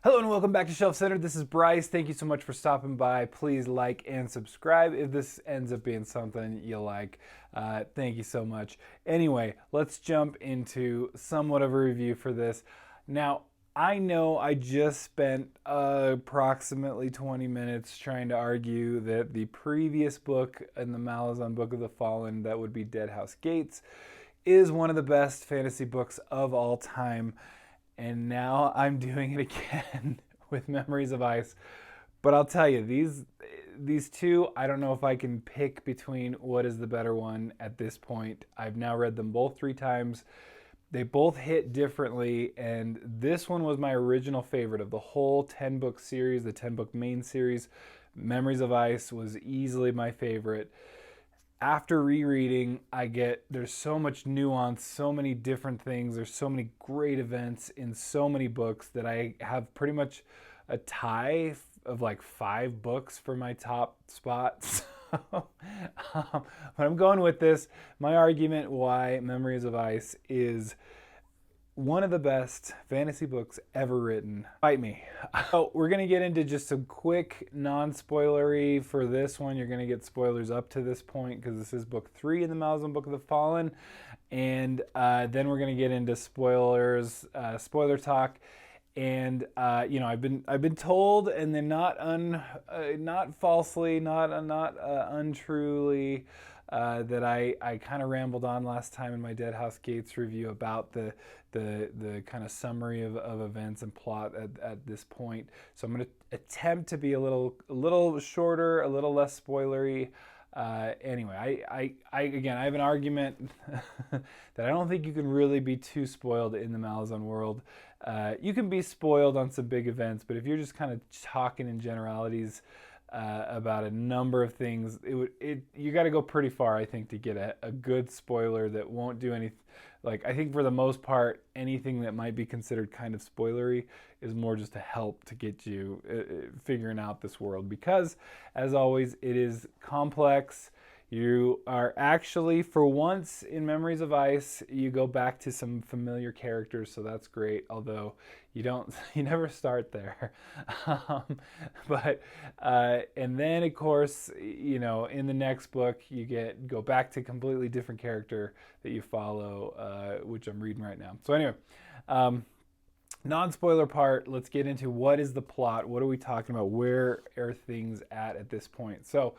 Hello and welcome back to Shelf Center. This is Bryce. Thank you so much for stopping by. Please like and subscribe if this ends up being something you like. Thank you so much. Anyway, let's jump into somewhat of a review for this. Now, I know I just spent approximately 20 minutes trying to argue that the previous book in the Malazan Book of the Fallen, that would be Dead House Gates, is one of the best fantasy books of all time. And now I'm doing it again with Memories of Ice. But I'll tell you, these two, I don't know if I can pick between what is the better one at this point. I've now read them both 3 times. They both hit differently, and this one was my original favorite of the whole 10-book series, the 10-book main series. Memories of Ice was easily my favorite. After rereading, there's so much nuance, so many different things, there's so many great events in so many books that I have pretty much a tie of like 5 books for my top spots. But I'm going with this. My argument why Memories of Ice is one of the best fantasy books ever written. Fight me. So we're going to get into just some quick non-spoilery for this one. You're going to get spoilers up to this point because this is book 3 in the Malazan Book of the Fallen. And then we're going to get into spoilers, spoiler talk. And I've been told, and then not falsely, not untruly, that I kind of rambled on last time in my Dead House Gates review about the kind of summary of events and plot at this point. So I'm going to attempt to be a little shorter, a little less spoilery. Anyway, I have an argument that I don't think you can really be too spoiled in the Malazan world. You can be spoiled on some big events, but if you're just kind of talking in generalities about a number of things, you got to go pretty far, I think, to get a good spoiler that won't do anything. Like, I think for the most part, anything that might be considered kind of spoilery is more just a help to get you figuring out this world, because as always, it is complex. You are actually, for once in Memories of Ice, you go back to some familiar characters, so that's great, although you never start there. And then, of course, in the next book, you go back to a completely different character that you follow, which I'm reading right now. So anyway, non-spoiler part, let's get into what is the plot, what are we talking about, where are things at this point. So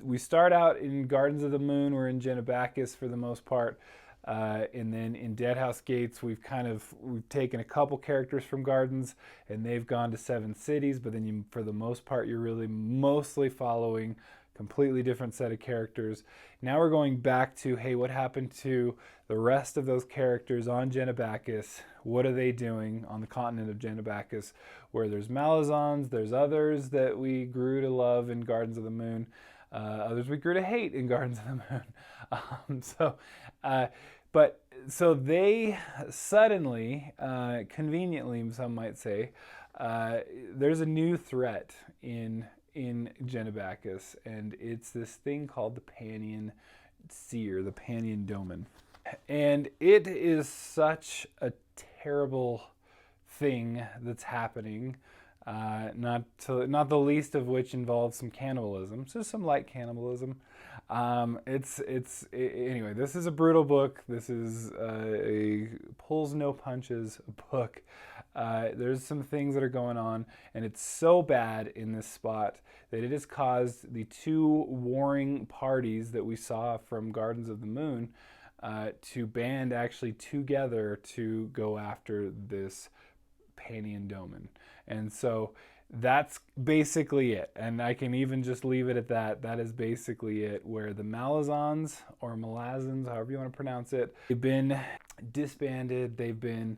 we start out in Gardens of the Moon. We're in Genebacus for the most part, and then in Dead House Gates we've taken a couple characters from Gardens and they've gone to 7 cities, but then for the most part you're really mostly following completely different set of characters. Now we're going back to, hey, what happened to the rest of those characters on Genebacus? What are they doing on the continent of Genebacus, where there's Malazans, there's others that we grew to love in Gardens of the Moon, others we grew to hate in Gardens of the Moon. So they suddenly, conveniently, some might say, there's a new threat in Genebacus, and it's this thing called the Panion Seer, the Panion Doman. And it is such a terrible thing that's happening, not the least of which involves some cannibalism, so some light cannibalism. Anyway, this is a brutal book. This is a pulls no punches book. There's some things that are going on, and it's so bad in this spot that it has caused the 2 warring parties that we saw from Gardens of the Moon to band actually together to go after this Panion Doman. And so that's basically it. And I can even just leave it at that. That is basically it, where the Malazans, or Malazans, however you want to pronounce it, they've been disbanded. They've been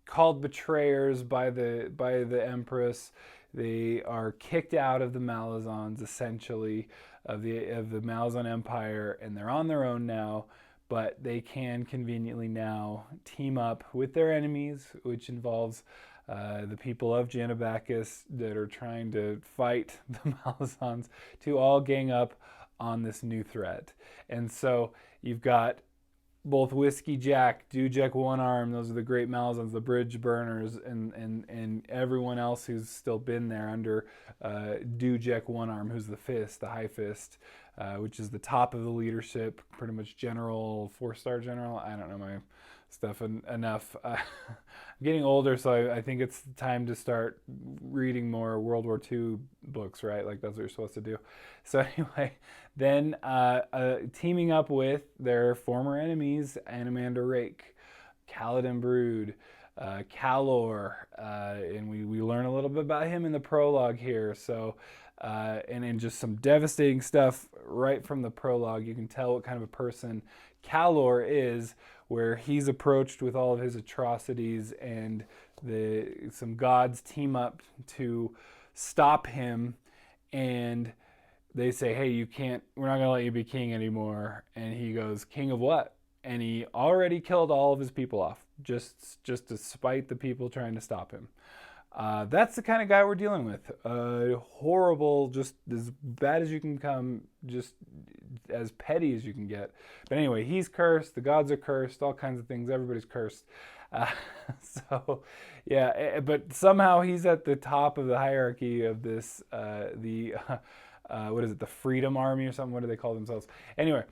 called betrayers by the Empress. They are kicked out of the Malazans, essentially, of the Malazan Empire, and they're on their own now. But they can conveniently now team up with their enemies, which involves the people of Genebacus that are trying to fight the Malazans, to all gang up on this new threat. And so you've got both Whiskey Jack, Dujek One Arm, those are the great Malazans, the bridge burners, and everyone else who's still been there under Dujek One Arm, who's the fist, the high fist, which is the top of the leadership, pretty much general, 4-star general. I don't know my stuff enough. I'm getting older, so I think it's time to start reading more World War II books, right? Like that's what you're supposed to do. So anyway, then teaming up with their former enemies, Anomander Rake, Kaladin Brood, Calor, and we learn a little bit about him in the prologue here. So, and then just some devastating stuff right from the prologue. You can tell what kind of a person Calor is, where he's approached with all of his atrocities, and some gods team up to stop him, and they say, hey, we're not going to let you be king anymore. And he goes, king of what? And he already killed all of his people off, just to spite the people trying to stop him. That's the kind of guy we're dealing with. Horrible, just as bad as you can come, just as petty as you can get. But anyway, he's cursed, the gods are cursed, all kinds of things, everybody's cursed. So, yeah, but somehow he's at the top of the hierarchy of this, what is it, the Freedom Army or something? What do they call themselves? Anyway,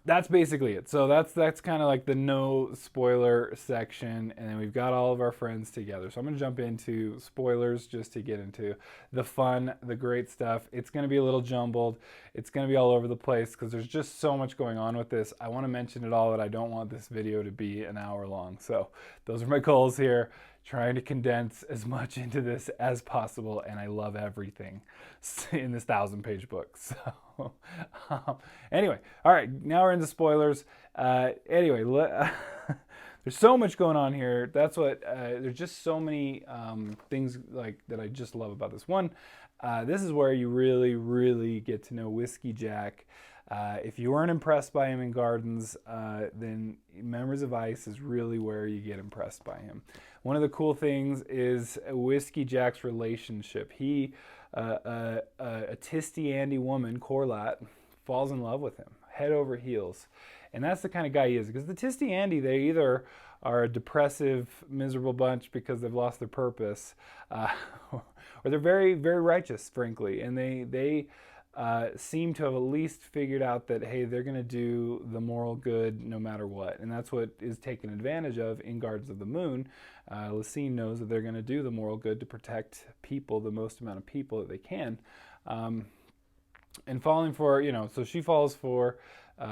that's basically it. So that's kind of like the no spoiler section, and then we've got all of our friends together. So I'm going to jump into spoilers just to get into the fun, the great stuff. It's going to be a little jumbled. It's going to be all over the place because there's just so much going on with this. I want to mention it all, but I don't want this video to be an hour long. So those are my goals here, trying to condense as much into this as possible, and I love everything in this 1,000-page book. So anyway, all right, now we're into spoilers. Anyway, there's so much going on here. That's what, there's just so many things like that I just love about this one. This is where you really, really get to know Whiskey Jack. If you weren't impressed by him in Gardens, then Memories of Ice is really where you get impressed by him. One of the cool things is Whiskey Jack's relationship. A Tisty Andy woman, Corlat, falls in love with him, head over heels. And that's the kind of guy he is. Because the Tisty Andy, they either are a depressive, miserable bunch because they've lost their purpose, or they're very, very righteous, frankly. And they seem to have at least figured out that, hey, they're going to do the moral good no matter what. And that's what is taken advantage of in Gardens of the Moon. Lysine knows that they're going to do the moral good to protect people, the most amount of people that they can. And falling for, so she falls for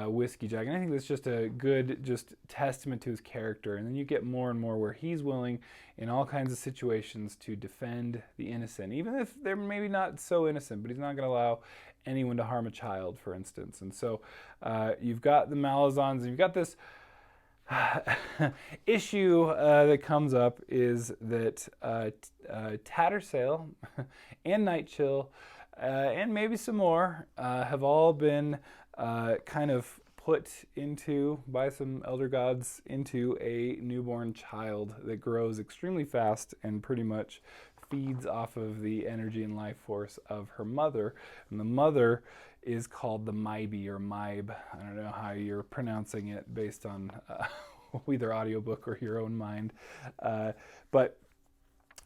Whiskey Jack. And I think that's just a good testament to his character. And then you get more and more where he's willing in all kinds of situations to defend the innocent, even if they're maybe not so innocent, but he's not going to allow anyone to harm a child, for instance. And so you've got the Malazans, and you've got this issue that comes up is that Tattersail and Nightchill and maybe some more have all been kind of put into, by some elder gods, into a newborn child that grows extremely fast and pretty much feeds off of the energy and life force of her mother. And the mother is called the Mybe or Mybe. I don't know how you're pronouncing it based on either audiobook or your own mind. But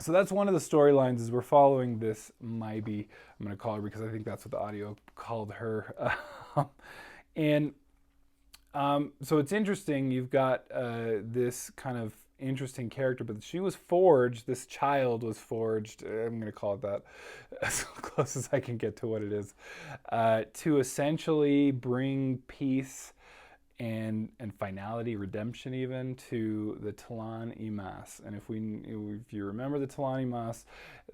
so that's one of the storylines, is we're following this Mybe. I'm going to call her because I think that's what the audio called her. And so it's interesting. You've got this kind of interesting character, but she was forged, this child was forged, I'm going to call it that, as close as I can get to what it is, to essentially bring peace and finality, redemption even, to the Talan Imas. And if you remember the Talan Imas,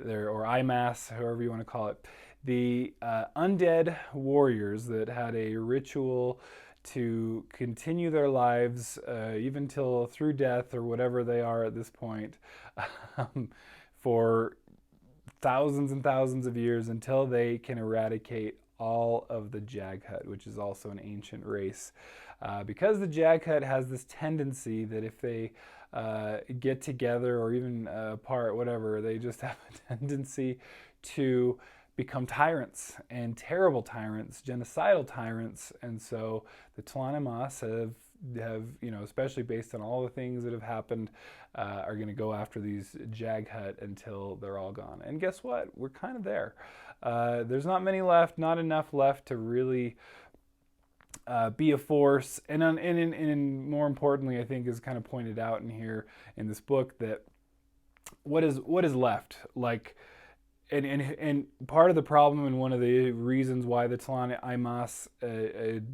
or Imas, however you want to call it, the undead warriors that had a ritual to continue their lives even till through death or whatever they are at this point, for thousands and thousands of years, until they can eradicate all of the Jaghut, which is also an ancient race. Because the Jaghut has this tendency that if they get together or even apart, whatever, they just have a tendency to become tyrants, and terrible tyrants, genocidal tyrants. And so the Talan Imas have have, especially based on all the things that have happened, are going to go after these Jaghut until they're all gone. And guess what? We're kind of there. There's not many left, not enough left to really be a force. And more importantly, I think is kind of pointed out in here in this book that what is left, like. And part of the problem, and one of the reasons why the Tlan Imas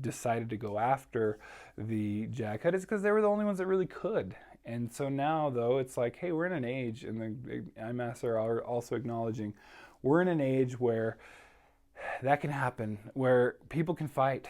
decided to go after the Jaghut, is because they were the only ones that really could. And so now, though, it's like, hey, we're in an age, and the Imas are also acknowledging, we're in an age where that can happen, where people can fight,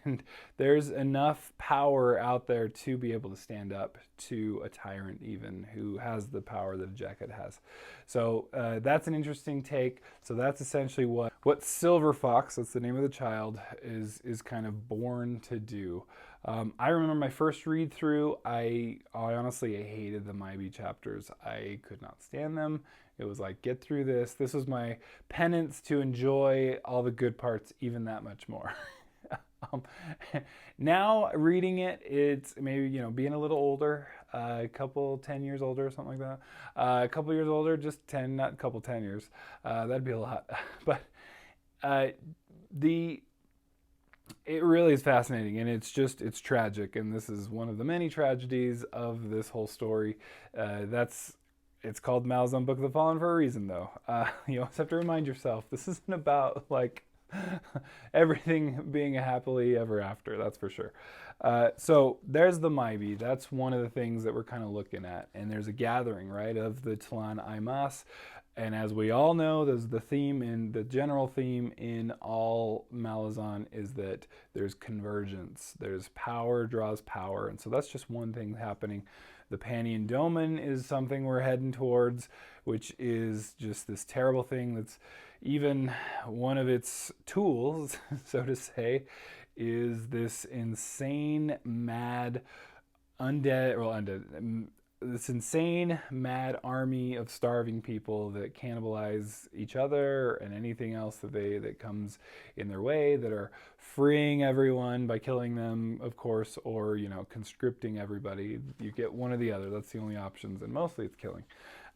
and there's enough power out there to be able to stand up to a tyrant even who has the power that a Jaghut has. So that's an interesting take. So that's essentially what Silver Fox, that's the name of the child, is kind of born to do. I remember my first read through, I honestly hated the Mybi chapters. I could not stand them. It was like, get through this. This was my penance to enjoy all the good parts even that much more. Now reading it, it's maybe, being a little older, a couple 10 years older or something like that. A couple years older, just 10, not a couple 10 years. That'd be a lot. But it really is fascinating, and it's tragic, and this is one of the many tragedies of this whole story. It's called Malazan Book of the Fallen for a reason, though. You always have to remind yourself, this isn't about, like, everything being a happily ever after, that's for sure. So there's the Mybi. That's one of the things that we're kind of looking at. And there's a gathering, right, of the Tlan Imas. And as we all know, there's the general theme in all Malazan is that there's convergence. There's power draws power. And so that's just one thing happening. The Panion Domain is something we're heading towards, which is just this terrible thing that's even one of its tools, so to say, is this insane, mad, this insane, mad army of starving people that cannibalize each other and anything else that comes in their way, that are freeing everyone by killing them, of course, or, conscripting everybody. You get one or the other. That's the only options, and mostly it's killing.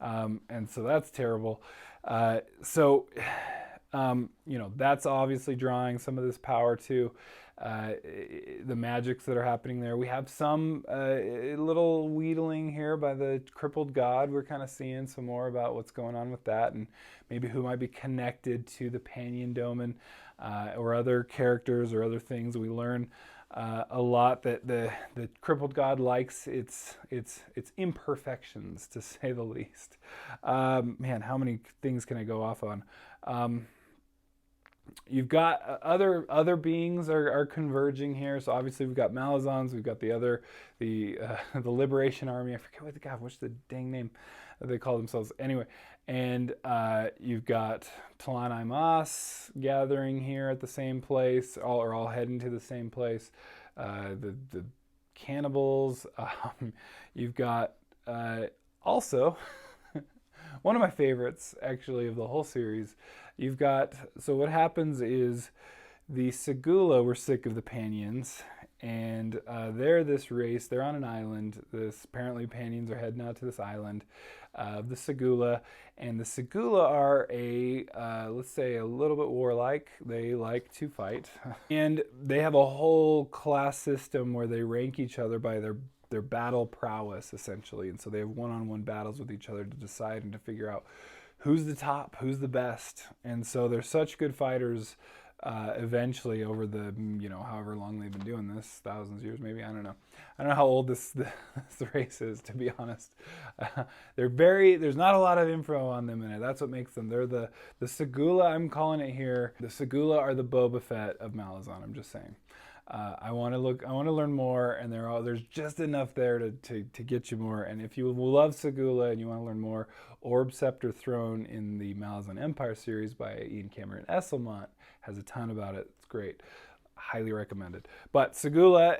And so that's terrible. That's obviously drawing some of this power too. The magics that are happening there. We have some little wheedling here by the crippled god. We're kind of seeing some more about what's going on with that, and maybe who might be connected to the Panion Domain, or other characters or other things. We learn a lot that the crippled god likes its imperfections, to say the least. Man, how many things can I go off on? You've got other beings are converging here. So obviously we've got Malazans, we've got the Liberation Army. I forget what's the dang name that they call themselves. Anyway, and you've got Tlan Imas gathering here at the same place, all heading to the same place. The cannibals. You've got also one of my favorites, actually, of the whole series. So what happens is the Segula were sick of the Panions, and they're this race. They're on an island. Apparently Panions are heading out to this island of the Segula, and the Segula are let's say a little bit warlike. They like to fight, and they have a whole class system where they rank each other by their battle prowess, essentially. And so they have one-on-one battles with each other to decide and to figure out who's the top, who's the best. And so they're such good fighters eventually over the, however long they've been doing this, thousands of years maybe, I don't know how old this race is, to be honest. There's not a lot of info on them in it. That's what makes them. They're the Segula, I'm calling it here. The Segula are the Boba Fett of Malazan, I'm just saying. I want to learn more, and there's just enough there to get you more. And if you love Segula and you want to learn more, Orb, Scepter, Throne in the Malazan Empire series by Ian Cameron Esselmont has a ton about it. It's great. Highly recommended. But Segula,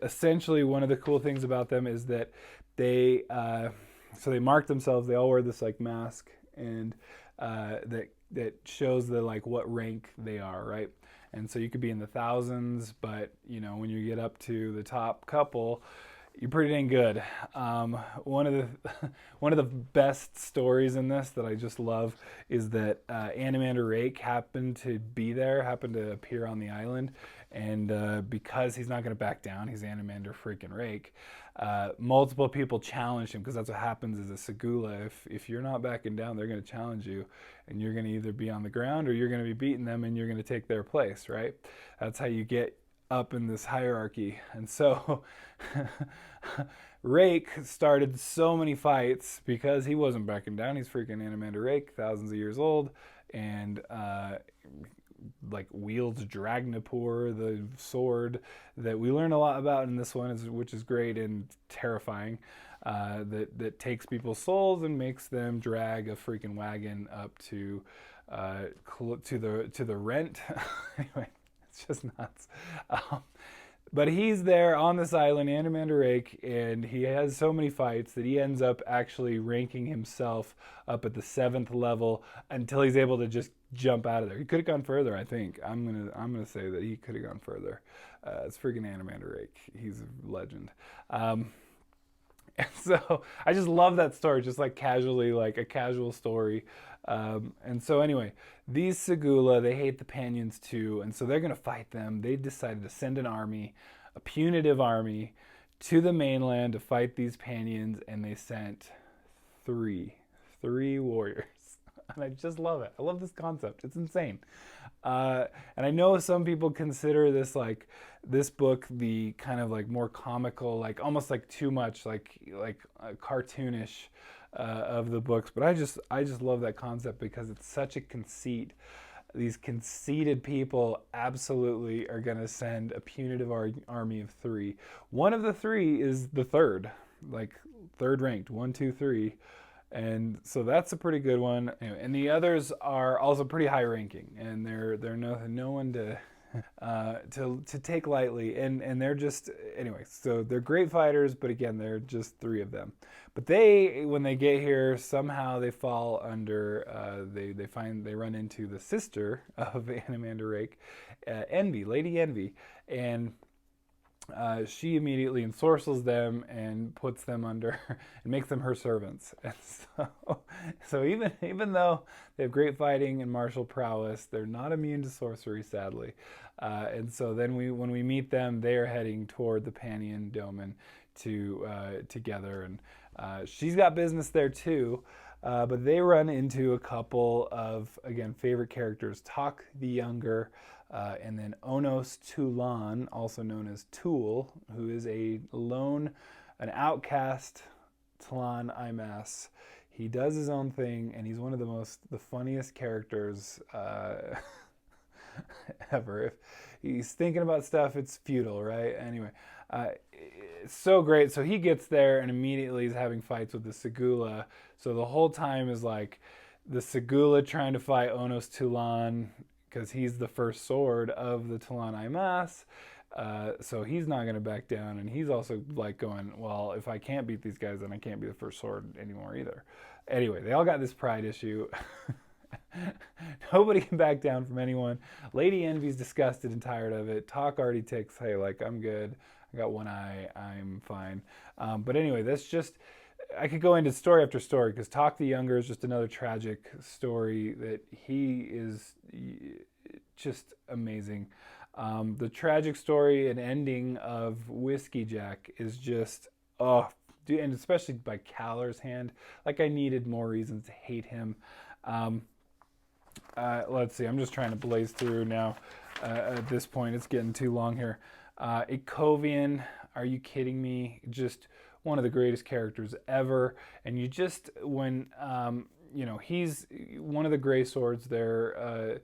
essentially one of the cool things about them is that they mark themselves. They all wear this like mask, and that shows what rank they are, right? and so you could be in the thousands, but you know, when you get up to the top couple, you're pretty dang good. One of the one of the best stories in this that I just love is that Animander Rake happened to be there, happened to appear on the island, and because he's not going to back down, he's Animander freaking Rake. Multiple people challenged him because that's what happens as a Segula. If you're not backing down, they're going to challenge you, and you're going to either be on the ground or you're going to be beating them, and you're going to take their place, right? That's how you get up in this hierarchy. And so Rake started so many fights because he wasn't backing down. He's freaking Animander Rake, thousands of years old, and like wields Dragnapur, the sword that we learn a lot about in this one, which is great and terrifying. That takes people's souls and makes them drag a freaking wagon up to the rent. Anyway, it's just nuts. But he's there on this island, Animander Rake, and he has so many fights that he ends up actually ranking himself up at the 7th level until he's able to just jump out of there. He could have gone further, I think. I'm gonna say that he could have gone further. It's freaking Animander Rake. He's a legend. And so I just love that story, just like casually, like a casual story. And so anyway, these Segula, they hate the Panions too, and so they're going to fight them. They decided to send an army, a punitive army, to the mainland to fight these Panions, and they sent three warriors. And I just love it. I love this concept. It's insane. And I know some people consider this book the kind of like more comical, like almost like too much, like cartoonish of the books. But I just love that concept because it's such a conceit. These conceited people absolutely are going to send a punitive army of 3. One of the 3 is the third, like third ranked, 1, 2, 3. And so that's a pretty good one. Anyway, and the others are also pretty high ranking, and they're no one to take lightly. And they're just, anyway, so they're great fighters, but again, they're just 3 of them. But they, when they get here, somehow they fall under, they run into the sister of Animander Rake, Envy, Lady Envy, and she immediately ensorcels them and puts them under and makes them her servants. And so even though they have great fighting and martial prowess, they're not immune to sorcery, sadly. And so then when we meet them, they are heading toward the Panion Domain together, and she's got business there too. But they run into a couple of, again, favorite characters, Tok the Younger, and then Onos Tulan, also known as Tool, who is an outcast Tlan Imas. He does his own thing, and he's one of the funniest characters ever. If he's thinking about stuff, it's futile, right? Anyway, it's so great. So he gets there and immediately is having fights with the Segula. So the whole time is like the Segula trying to fight Onos Tulan, because he's the first sword of the Tlan Imas. So he's not going to back down, and he's also like going, well, if I can't beat these guys, then I can't be the first sword anymore either. Anyway, they all got this pride issue. Nobody can back down from anyone. Lady Envy's disgusted and tired of it. Tok already takes, hey, like, I'm good. I got one eye. I'm fine. But anyway, that's just, I could go into story after story, because Tok the Younger is just another tragic story that he is just amazing. The tragic story and ending of Whiskey Jack is just, oh, dude, and especially by Caller's hand. Like, I needed more reasons to hate him. Let's see, I'm just trying to blaze through now. At this point, it's getting too long here. Ikovian, are you kidding me? Just one of the greatest characters ever. And you just, when, he's one of the Grey Swords. They're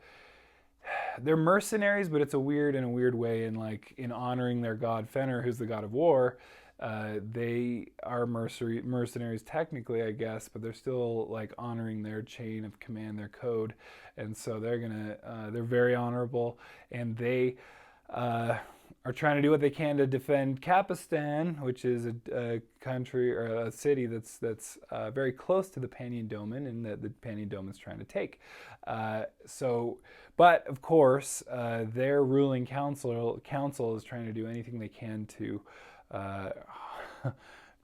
mercenaries, but it's in a weird way. And like in honoring their god Fenrir, who's the god of war, they are mercenaries technically, I guess, but they're still like honoring their chain of command, their code. And so they're very honorable, and they are trying to do what they can to defend Kapistan, which is a country or a city that's very close to the Panion Domain, and that the Panion Domain is trying to take. But of course, their ruling council is trying to do anything they can to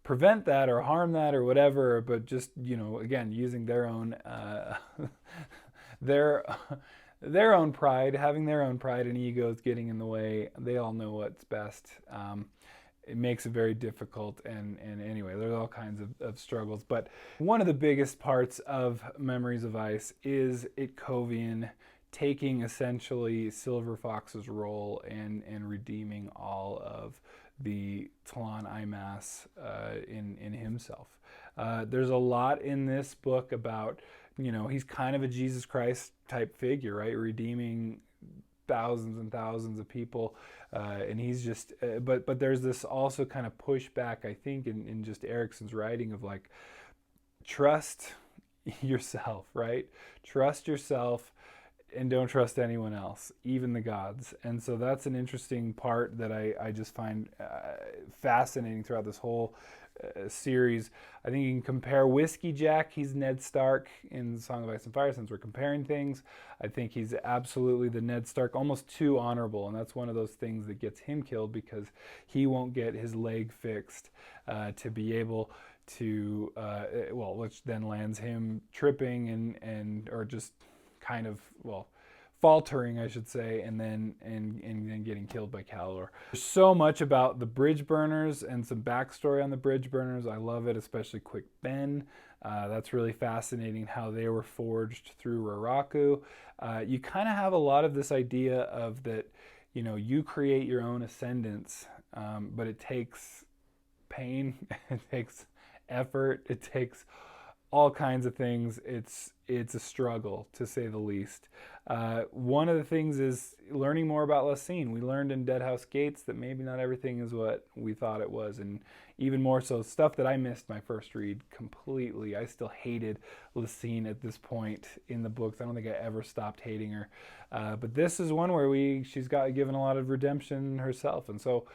prevent that or harm that or whatever. But just, again, using their own their own pride, having their own pride and egos getting in the way. They all know what's best. It makes it very difficult, and anyway, there's all kinds of struggles. But one of the biggest parts of Memories of Ice is Itkovian taking essentially Silver Fox's role and redeeming all of the T'lan Imass in himself. There's a lot in this book about, he's kind of a Jesus Christ type figure, right? Redeeming thousands and thousands of people. And he's just, but there's this also kind of pushback, I think, in just Erikson's writing of like, trust yourself, right? Trust yourself and don't trust anyone else, even the gods. And so that's an interesting part that I just find fascinating throughout this whole series. I think you can compare Whiskey Jack. He's Ned Stark in Song of Ice and Fire, since we're comparing things. I think he's absolutely the Ned Stark, almost too honorable, and that's one of those things that gets him killed, because he won't get his leg fixed to be able to, which then lands him tripping or just kind of, faltering, I should say, and then getting killed by Calor. There's so much about the bridge burners and some backstory on the bridge burners. I love it, especially Quick Ben. That's really fascinating how they were forged through Raraku. You kind of have a lot of this idea of that, you create your own ascendance, but it takes pain, it takes effort, it takes all kinds of things. It's a struggle, to say the least. One of the things is learning more about Lacine. We learned in Deadhouse Gates that maybe not everything is what we thought it was, and even more so, stuff that I missed my first read completely. I still hated Lacine at this point in the books. I don't think I ever stopped hating her. But this is one where she's got given a lot of redemption herself, and so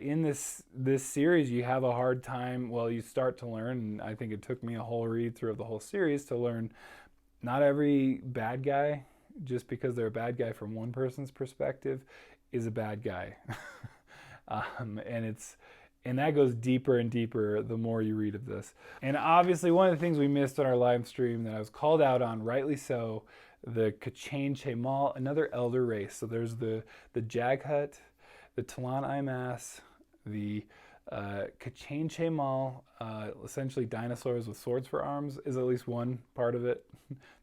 in this series, you have a hard time. Well, you start to learn, and I think it took me a whole read through of the whole series to learn not every bad guy, just because they're a bad guy from one person's perspective, is a bad guy. And that goes deeper and deeper the more you read of this. And obviously, one of the things we missed on our live stream that I was called out on, rightly so, the K'chain Chemal, another elder race. So there's the Jaghut, the T'lan Imass, the K'chain Chemal, essentially dinosaurs with swords for arms, is at least one part of it.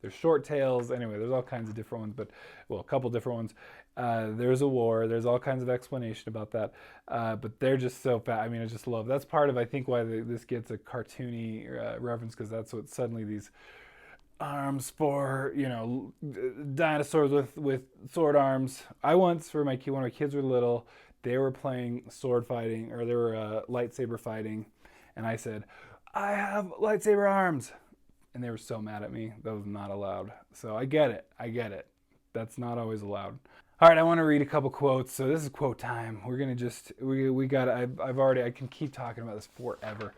There's short tails. Anyway, there's all kinds of different ones, a couple different ones. There's a war. There's all kinds of explanation about that. But they're just so fat. I mean, I just love. That's part of, I think, why this gets a cartoony reference, because that's what suddenly these arms for, dinosaurs with sword arms. I once, when my kids were little, they were playing sword fighting, or they were lightsaber fighting, and I said, I have lightsaber arms. And they were so mad at me. That was not allowed. So I get it. That's not always allowed. All right, I want to read a couple quotes. So this is quote time. We're going to just, I can keep talking about this forever.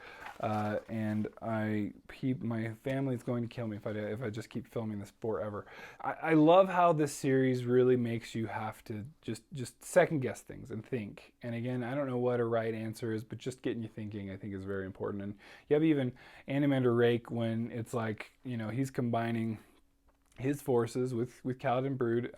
And my family's going to kill me if I just keep filming this forever. I love how this series really makes you have to just second guess things and think. And again, I don't know what a right answer is, but just getting you thinking, I think, is very important. And you have even Animander Rake, when it's like, he's combining his forces with Kaladin Brood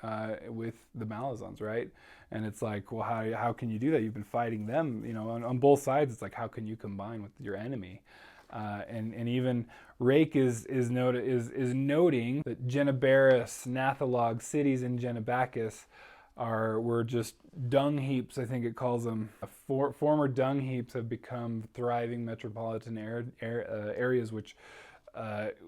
with the Malazans, right? And it's like, well, how can you do that? You've been fighting them, on both sides. It's like, how can you combine with your enemy? And even Rake is noting that Genebaris, Nathalog, cities in Genebacus were just dung heaps, I think it calls them. Former dung heaps have become thriving metropolitan areas, which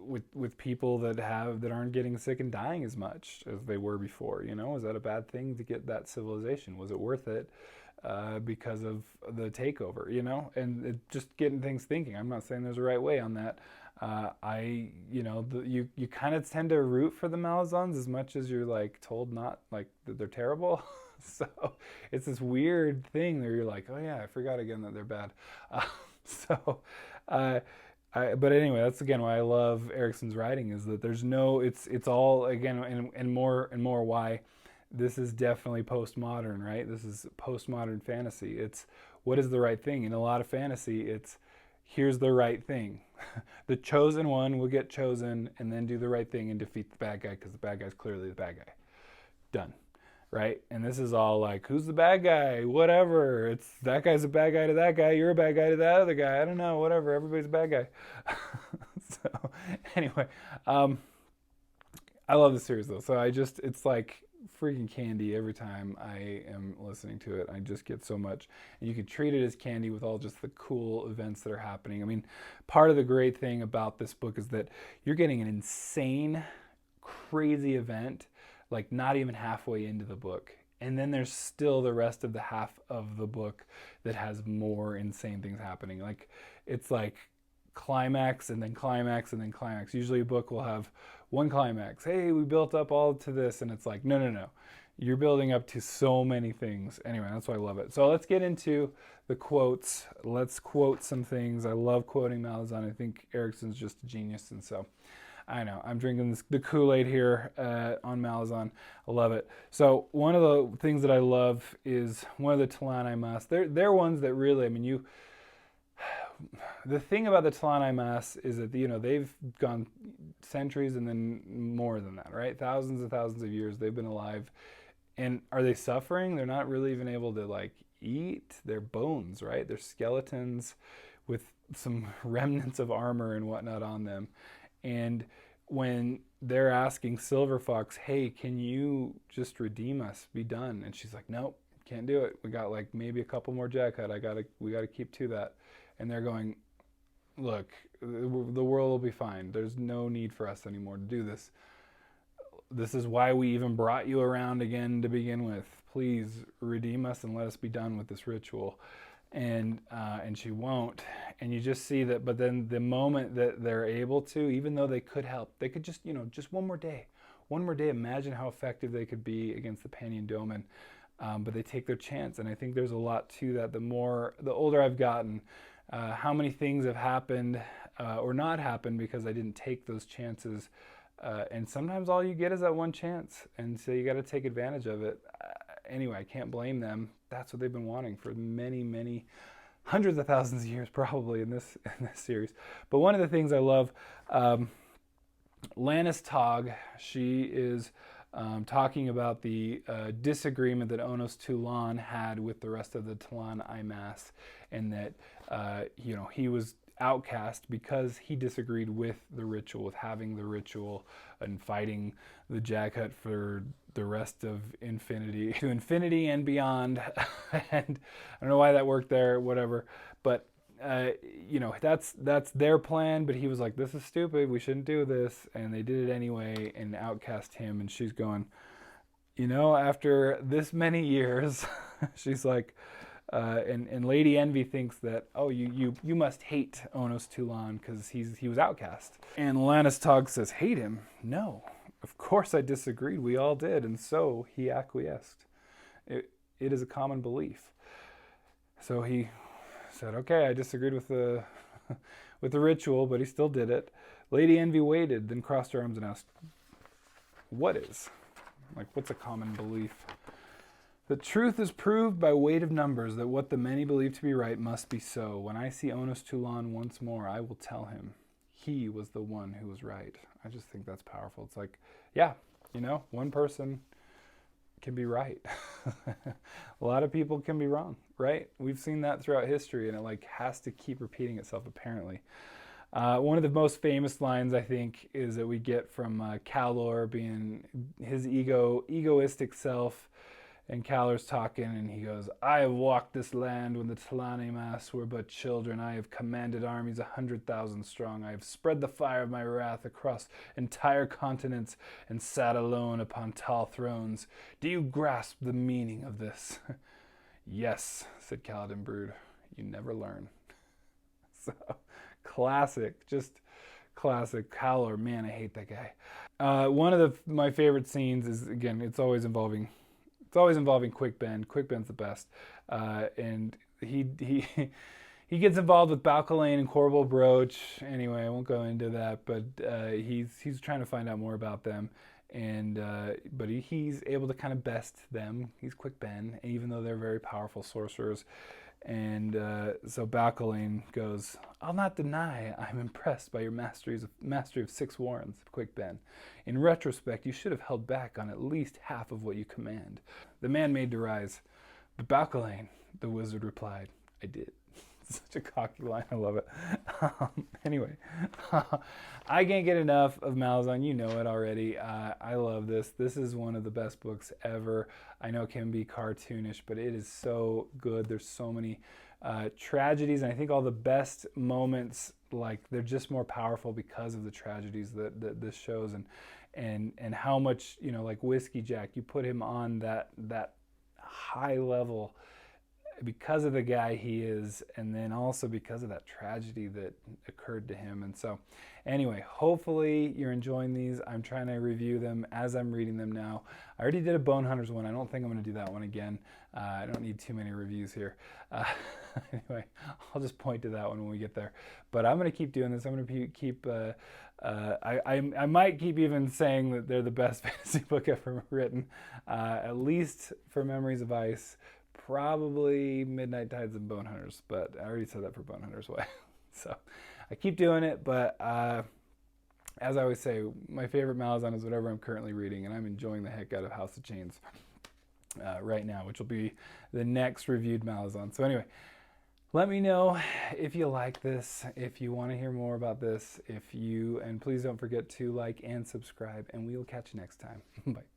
with people that aren't getting sick and dying as much as they were before. Is that a bad thing to get that civilization? Was it worth it because of the takeover? And just getting things thinking. I'm not saying there's a right way on that. You kind of tend to root for the Malazans as much as you're like told not, like, that they're terrible. So it's this weird thing where you're like, oh yeah, I forgot again that they're bad. So, but anyway, that's again why I love Erickson's writing, is that there's no, it's all again, and more why this is definitely postmodern, right? This is postmodern fantasy. It's what is the right thing. In a lot of fantasy, it's here's the right thing. The chosen one will get chosen and then do the right thing and defeat the bad guy because the bad guy's clearly the bad guy. Done. Right? And this is all like, who's the bad guy? Whatever. It's that guy's a bad guy to that guy. You're a bad guy to that other guy. I don't know. Whatever. Everybody's a bad guy. So anyway, I love the series though. So it's like freaking candy every time I am listening to it. I just get so much. And you can treat it as candy with all just the cool events that are happening. I mean, part of the great thing about this book is that you're getting an insane, crazy event like not even halfway into the book. And then there's still the rest of the half of the book that has more insane things happening. Like it's like climax and then climax and then climax. Usually a book will have one climax. Hey, we built up all to this, and it's like, no. You're building up to so many things. Anyway, that's why I love it. So let's get into the quotes. Let's quote some things. I love quoting Malazan. I think Erickson's just a genius, and so I know I'm drinking the Kool-Aid here on Malazan. I love it. So one of the things that I love is one of the Talanai Mas. They're ones that really, I mean, the thing about the Talanai Mas is that, they've gone centuries and then more than that, right? Thousands and thousands of years they've been alive. And are they suffering? They're not really even able to like eat. They're bones, right? They're skeletons with some remnants of armor and whatnot on them. And when they're asking Silver Fox, hey, can you just redeem us, be done? And she's like, nope, can't do it. We got like maybe a couple more jackhead. We gotta keep to that. And they're going, look, the world will be fine. There's no need for us anymore to do this. This is why we even brought you around again to begin with. Please redeem us and let us be done with this ritual. And she won't. And you just see that, but then the moment that they're able to, even though they could help, they could just, just one more day, imagine how effective they could be against the Panion Doman. But they take their chance. And I think there's a lot to that. The older I've gotten, how many things have happened or not happened because I didn't take those chances. And sometimes all you get is that one chance. And so you got to take advantage of it. Anyway, I can't blame them. That's what they've been wanting for many, many hundreds of thousands of years, probably in this series. But one of the things I love, Lannis Tog, she is talking about the disagreement that Onos Tulan had with the rest of the Talanai Mas, and that he was outcast because he disagreed with the ritual, with having the ritual and fighting the Jaghut for the rest of infinity, to infinity and beyond. And I don't know why that worked there, whatever. But that's their plan. But he was like, this is stupid. We shouldn't do this. And they did it anyway and outcast him. And she's going, after this many years, she's like, and Lady Envy thinks that, oh, you must hate Onos Tulan because he was outcast. And Lannis Tog says, hate him? No, of course I disagreed. We all did, and so he acquiesced. It is a common belief. So he said, okay, I disagreed with the ritual, but he still did it. Lady Envy waited, then crossed her arms and asked, what is? Like, what's a common belief? The truth is proved by weight of numbers that what the many believe to be right must be so. When I see Onos Tulan once more, I will tell him he was the one who was right. I just think that's powerful. It's like, yeah, one person can be right. A lot of people can be wrong, right? We've seen that throughout history, and it has to keep repeating itself, apparently. One of the most famous lines, I think, is that we get from Calor being his egoistic self. And Calor's talking, and he goes, I have walked this land when the Talanai Mas were but children. I have commanded armies 100,000 strong. I have spread the fire of my wrath across entire continents and sat alone upon tall thrones. Do you grasp the meaning of this? Yes, said Kaladin Brood. You never learn. So, classic, just classic. Calor, man, I hate that guy. One of my favorite scenes is, again, it's always involving It's always involving Quick Ben. Quick Ben's the best, and he he gets involved with Balcalane and Corbel Broach. Anyway, I won't go into that, but he's trying to find out more about them, and but he's able to kind of best them. He's Quick Ben, even though they're very powerful sorcerers. And so Balcalane goes, "I'll not deny I'm impressed by your mastery of 6 warrens, Quick Ben. In retrospect, you should have held back on at least half of what you command." The man made to rise. "But Balcalane," the wizard replied, "I did." Such a cocky line. I love it. Anyway, I can't get enough of Malazan. You know it already. I love this. This is one of the best books ever. I know it can be cartoonish, but it is so good. There's so many tragedies, and I think all the best moments, like, they're just more powerful because of the tragedies that this shows, and how much, you know, like Whiskey Jack, you put him on that high level because of the guy he is, and then also because of that tragedy that occurred to him. And so anyway, hopefully you're enjoying these. I'm trying to review them as I'm reading them now. I already did a Bone Hunters one. I don't think I'm going to do that one again. I don't need too many reviews here. Anyway, I'll just point to that one when we get there. But I'm going to keep doing this. I'm going to keep I might keep even saying that they're the best fantasy book ever written, at least for Memories of Ice. Probably Midnight Tides and Bone Hunters, but I already said that for Bone Hunters Way. So I keep doing it, but as I always say, my favorite Malazan is whatever I'm currently reading, and I'm enjoying the heck out of House of Chains right now, which will be the next reviewed Malazan. So anyway, let me know if you like this, if you want to hear more about this, and please don't forget to like and subscribe, and we will catch you next time. Bye.